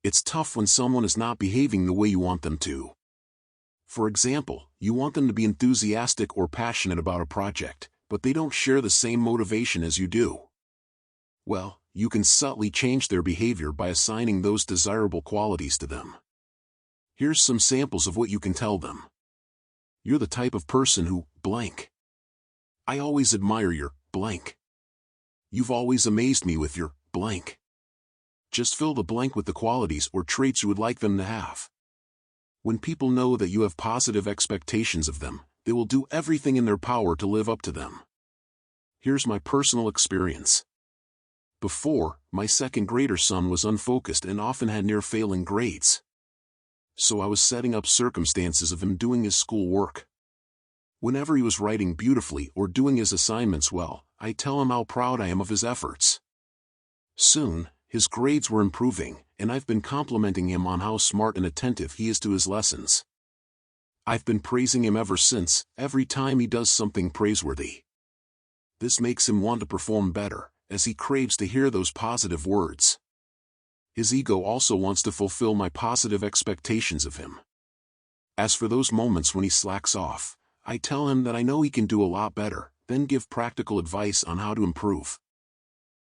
It's tough when someone is not behaving the way you want them to. For example, you want them to be enthusiastic or passionate about a project, but they don't share the same motivation as you do. Well, you can subtly change their behavior by assigning those desirable qualities to them. Here's some samples of what you can tell them. You're the type of person who, blank. I always admire your, blank. You've always amazed me with your, blank. Just fill the blank with the qualities or traits you would like them to have. When people know that you have positive expectations of them, they will do everything in their power to live up to them. Here's my personal experience. Before, my second-grader son was unfocused and often had near-failing grades. So I was setting up circumstances of him doing his school work. Whenever he was writing beautifully or doing his assignments well, I tell him how proud I am of his efforts. Soon, his grades were improving, and I've been complimenting him on how smart and attentive he is to his lessons. I've been praising him ever since, every time he does something praiseworthy. This makes him want to perform better, as he craves to hear those positive words. His ego also wants to fulfill my positive expectations of him. As for those moments when he slacks off, I tell him that I know he can do a lot better, then give practical advice on how to improve.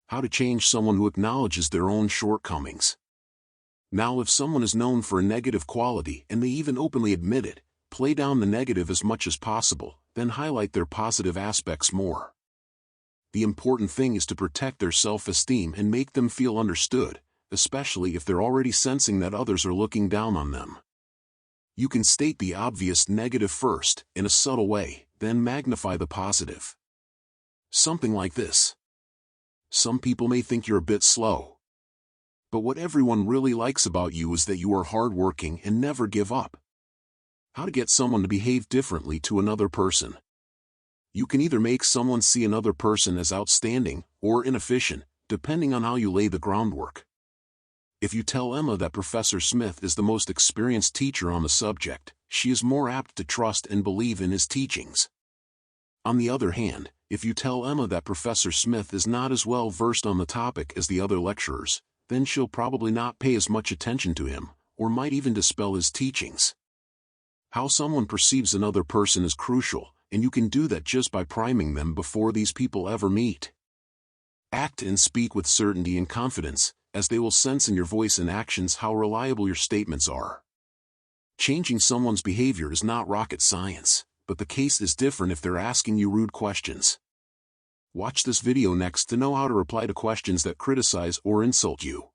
How to change someone who acknowledges their own shortcomings. Now, if someone is known for a negative quality and they even openly admit it, play down the negative as much as possible, then highlight their positive aspects more. The important thing is to protect their self-esteem and make them feel understood, especially if they're already sensing that others are looking down on them. You can state the obvious negative first, in a subtle way, then magnify the positive. Something like this. Some people may think you're a bit slow. But what everyone really likes about you is that you are hardworking and never give up. How to get someone to behave differently to another person. You can either make someone see another person as outstanding or inefficient, depending on how you lay the groundwork. If you tell Emma that Professor Smith is the most experienced teacher on the subject, she is more apt to trust and believe in his teachings. On the other hand, if you tell Emma that Professor Smith is not as well versed on the topic as the other lecturers, then she'll probably not pay as much attention to him, or might even dispel his teachings. How someone perceives another person is crucial, and you can do that just by priming them before these people ever meet. Act and speak with certainty and confidence, as they will sense in your voice and actions how reliable your statements are. Changing someone's behavior is not rocket science, but the case is different if they're asking you rude questions. Watch this video next to know how to reply to questions that criticize or insult you.